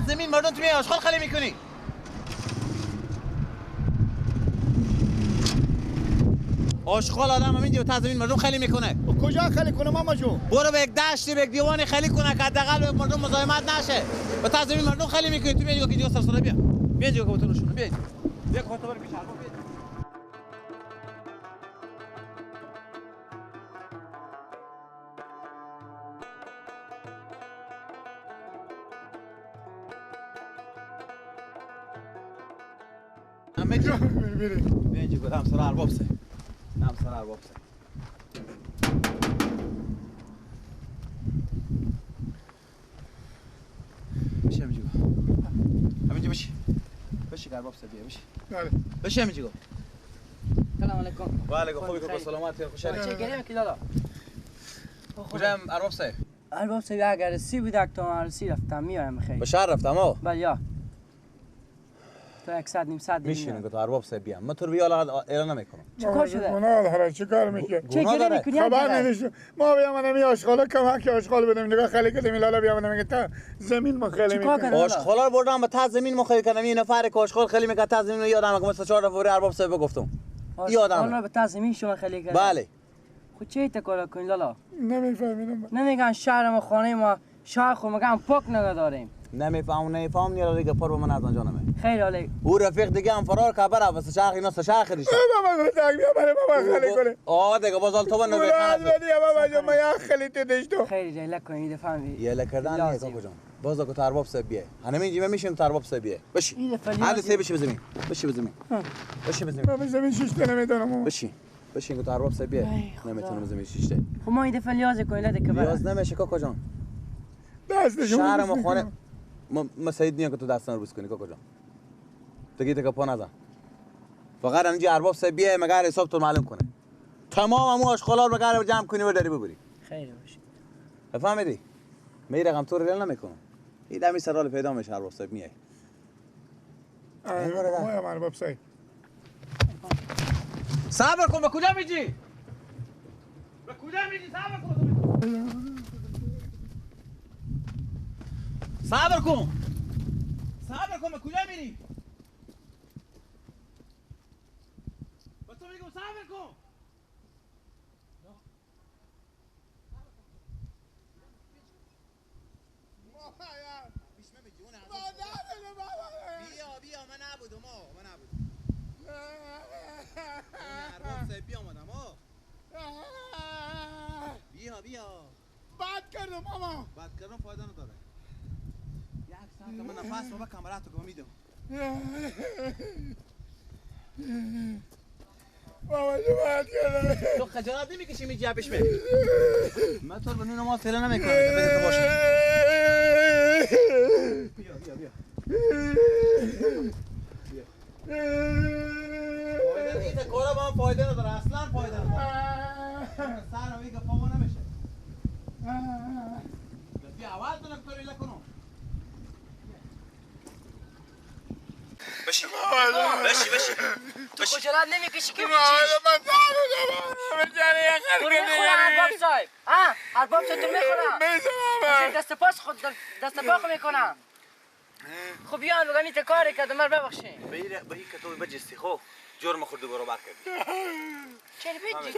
زمین مردم تو میای آشغال خالی میکنی. آشغال آدم همینجا تا زمین مردم خالی میکنه. کجا خالی کنه ماما جون؟ برو به یک دشتی به یک دیوانی خالی کنه که حداقل به مردم مزاحمت نشه. به تا زمین مردم خالی میکنی تو میای که اینجا سرسره بیا. بیا اینجا که بتونشون بیا. بیا که تو برو پیش حرفا بیا. همه چی بیا اینجا که همسر ارباب سه. همسر ارباب سه. بشی همینجا همینجا بشی بشی ارباب سه بیا بشی. بله بشی همینجا. سلام علیکم. و علیکم خوبی که سلامتی خوشحالی. چه گریم کی لالا؟ کجا ارباب سه؟ ارباب سه اگر رسی بود یک تومن رسی رفتم میایم خیلی. به شهر رفتم ها. بله یا. تو 100 نیم ساعت میشینی که تو ارباب سه بیام. من تو رو بیا اعلان نمیکنم. چیکار شده؟ گناه داره چیکار میگه؟ چه گریم میکنی؟ خبر نمیشه. ما بیام نمی آشغالا کمک آشغال بدیم نگاه خالی کردیم لالا بیام نمیگه تا زمین ما خالی چیکار میکنه. کنه؟ آشغالا رو بردم به تا زمین مخالی کردم. این نفر که آشغال خالی میکرد تا زمین یادم که مثلا 4 دفعه ارباب سه بگفتم. یادم. حالا به تزمین شما خالی کرد. بله. خود چه تکرار کنی لالا؟ نمیفهمیدم. نمیگن شهر ما خانه ما شهر خود میگن پاک نگه داریم. نمیفهم نیاره دیگه پر به من از آنجا نمی. خیر علی. او رفیق دیگه هم فرار که بره واسه شاخ اینا سه شاخ خریدش. بابا گفتم بیا برای بابا خالی کنه. آه دیگه باز تو بنده مراد بدی بابا جو ما یا خالی تدش تو. خیر جای کنی دفهمی. یه لکردن نیست کجا. باز که ارباب سه بیه. همینجا میشیم ارباب سه بیه. بشی. حالا سه بشی به زمین. بشی به زمین. بشی به زمین. بابا زمین شش نمیدونم. بشی. بشی که ارباب سه بیه. نمیتونم زمین شیشته. خب ما این دفعه لیاز کنی لده که لیاز نمیشه کاکا جان. دستشون شهر ما خانه ما سعید نیم که تو دستان رو بوس کنی کاکا جان. دیگه تا پا نزن. فقط اینجا ارباب سه بیه مگر حساب تو معلوم کنه. تمام همو آشغالا رو مگر جمع کنی و داری ببری. خیر باشه. فهمیدی؟ می رقم تو رو نمیکنم. این دمی سرال پیدا میشه ارباب سه میای. ما یا ارباب سه. صبر کن به کجا میجی؟ به کجا میجی؟ صبر کن. صبر کن. صبر کن به کجا میری؟ به تو میگم صبر کن. بیا من نبودم من نبودم. ارباب سه بیا اومدم بیا بد کردم ماما. بد کردم فایده نداره. یک ساعت من نفس بابا کامراتو که میدم. بابا جو بد کردم. تو خجالت نمیکشی می جبش می. من تو رو بنون ما فعلا نمیکنم که بده تو باشه. بیا. فایده نیست کارا با هم فایده نداره اصلا فایده نداره. سر روی که پاما نمیشه. بیا اول تو نکتوری لکنم. بشی. تو خجالت نمیکشی که میچی؟ من دارم بجانی یک تو میخورم ارباب صاحب. ارباب صاحب تو میخورم. میزم دست پاس خود دست پا خود میکنم. خب بیان بگم این کاری کرد من ببخشین. به این که تو بجستی خب جرم خود برو بر کردی. چرا بجی؟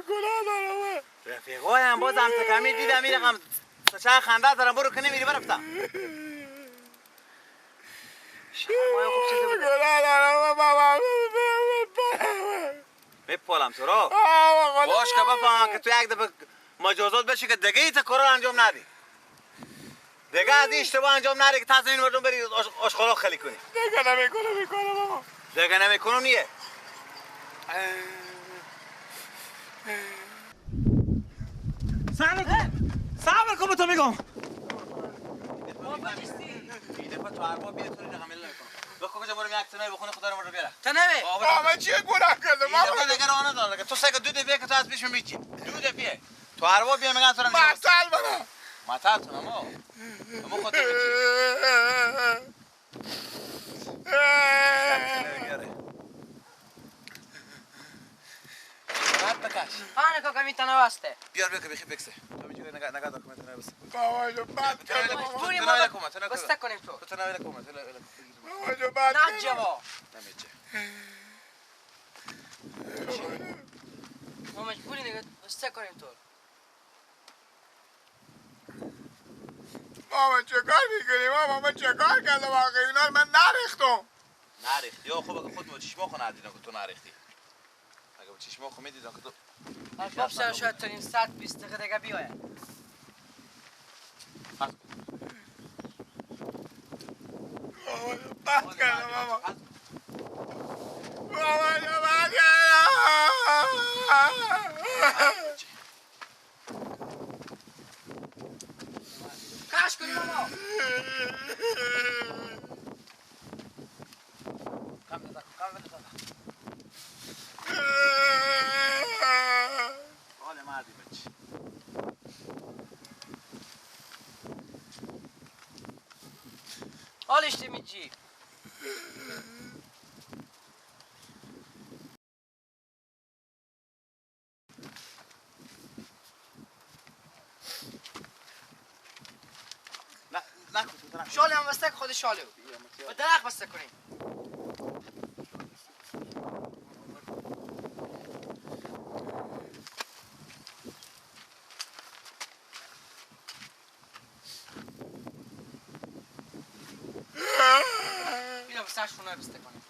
گناه دارم. رفیقایم بازم تکمی دیدم این رقم چه خنده دارم برو که نمیری برفتم. شما خوب چیزی بود. گناه دارم بابا. میپالم تو رو. باش که بفهمم که تو یک دفعه مجازات بشی که دیگه ایت کارا انجام ندی. دیگه از این اشتباه انجام ندی که تا زمین مردم بری آشغالا خالی کنی. دیگه نمیکنم بابا. دیگه نمیکنم نیه. صبر کن تو میگم. این دفعه تو ارباب بیا تو رقم نکنم. بخو کجا برم یک تنه بخونه خدا رو بیاره. تا نمی. بابا چیه گناه کردم این دفعه دیگه راه نداره. تو سگ دو دفعه که تو از پیش میچی. دو دفعه. تو ارباب بیا میگن تو رو معطل بنا. معطل تو اما خودت بکش. آنه که کمی تنه واسطه. بیار بیا که بخی بکسه. تو میگی نگاه دکمنت بس بابا جو بد کرده ماما. مجبوری تو ما نویل کمه، تو نویل بسته کنیم تو تو نویل کمه، تو بابا جو بد نه کرده. جوا نمیشه. ما مجبوری نگاه بسته کنیم تو ماما چه کار میکنی ماما؟ من چه کار کردم واقعا اینا رو من نریختم. نریختی یا خوب اگه خود با چشما خو ندیدم که تو نریختی. اگه با چشما خو میدیدم که تو باب سر شاید تا نیم ساعت 20 دقیقه دیگه بیاید ماما جو بد کرده ماما. ماما جو بد کرده. کش کنیم ماما حال مردی بچه. حالش میجی نه نکن تو نکن. شاله هم بسته که خود شاله و درخت بسته کنیم بیا بسته شونه بسته کنیم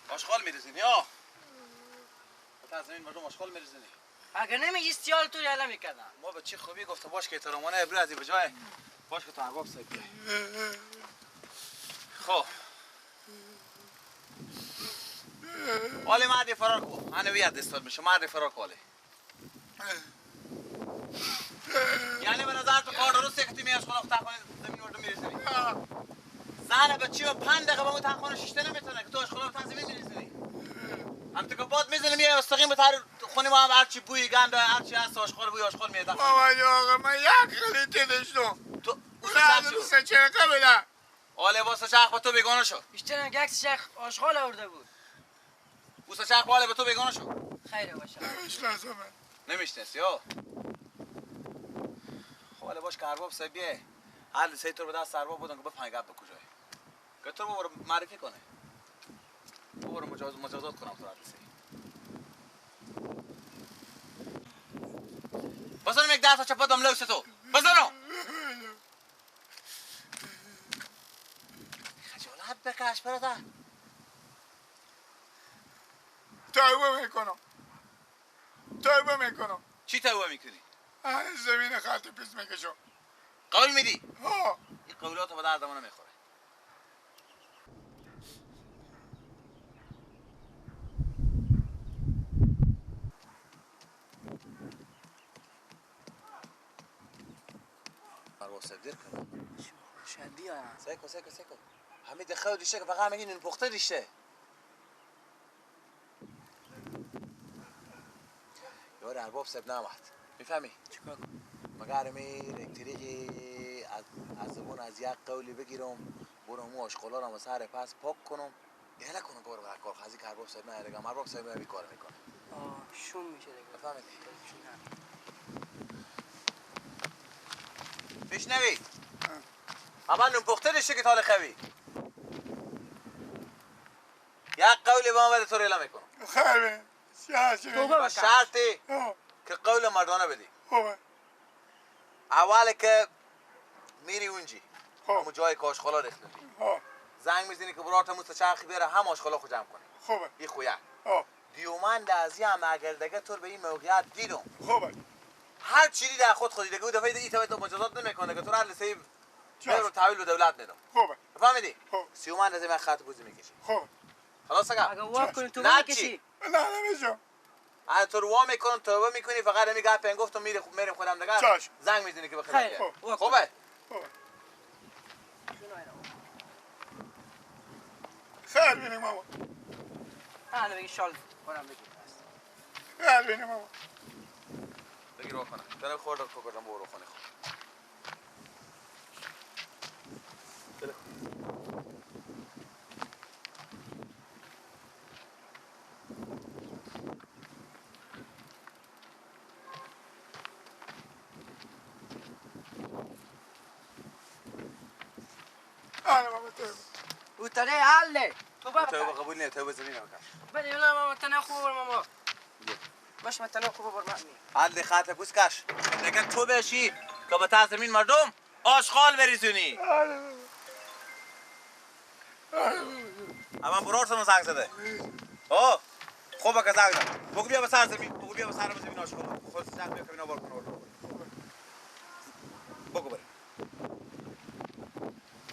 آشغال میریزین یا؟ تا زمین مردم آشغال میریزینی. اگر نمیگی سیال تو یالا میکردم ما به چی خوبی گفته باش که ترمانه ابری از این بجای باش که تو ارباب صاحب بیای. خب حالی مردی فرار کو هنوی یاد دستال میشه مردی فرار کو حالی یعنی به نظر تو کار درسته که تیمی آشغال اختا کنی زمین مردم میریزینی زن بچی و 5 دقیقه با اون تخانه شیشته نمیتونه که تو آشغال رو زمین میریزینی هم تو که باد میزنیم یه مستقیم به تر خونی ما هم هرچی بوی گند هرچی هست آشغال بوی آشغال میاد. بابا جو آقا من یک خلیطه داشتم. تو نه دوست چرکه بده. آله واسه چرخ با تو بیگانه شد. بیشتر یک شیخ آشغال آورده بود واسه چرخ باله به تو بیگانه شد. خیره باشه نمیشناسم من. نمیشناسی ها؟ خب حالا باش که ارباب صاحب بیه حل سه طور به دست ارباب بودن که بفهمی گپ به کجای که تو برو معرفی کنه برو مجازات کنم تو حل سه بزنم یک دست چپا دم لوس تو بزنم خجالت بکش برادر توبه میکنم. چی توبه میکنی؟ زمین خط پیش میکشم. قول میدی؟ ها این قولات به دردمون نمیخوره ارباب صاحب دیر کنم شاید بیایم سیکو همین دخواه دیشه که فقط میگین این پخته دیشه یار ارباب صاحب نامد میفهمی؟ چیکار کنم مگر میر یک طریقی از زبون از یک قولی بگیرم برم و آشغالا رو سر پس پاک کنم ایله کنم کار برای کار خازی که ارباب صاحب نهیدگم ارباب صاحب نهی کار میکنه شوم میشه دیگه بفهمیدی؟ بشنوی اما نون پخته دیشه که تال خوی یک قولی با من بده تو ریلا میکنم خیلی توبه با شرطی که قول مردانه بدی اول که میری اونجی همون جای که آشغالا ریختندی زنگ میزنی که برات مستچرخی بیاره هم آشغالا خو جمع کنی خوبه این خویه دیومند از هم اگر دیگه طور به این موقعیت دیدم خوبه هر چیزی در خودی دیگه دفعه این تو مجازات نمیکنه که تو را لسه رو تحویل به دولت میدم خوبه فهمیدی خوب. سیومند از این خط بوزی میکشی خوبه خلاص اگه اگه واب کنی تو نه میکشی چی نه نمیشم اگه تو رو وا میکنم توبه میکنی فقط همین گپ گفتم میریم خودم دیگه چاش. زنگ میزنی که بخیر خیلی خوبه خیر بینیم ماما انا بگی شال کنم بگی خیر بینیم ماما بگیر رو کنم برم خورده که کردم برو خونه خود او تره حله تو بابا تو قبول نه تو به زمین بکن بله نه ماما تنه خوب ماما باش من تنه خوب برمانی حد خاطر پوسکش دیگه تو بشی که به تا زمین مردم آشغال بریزونی اما برار سم زنگ زده او خوبه که زنگ زد بگو بیا به سر زمین بگو بیا به سر زمین آشغال خود زنگ بیا که اینا بار کن بگو بره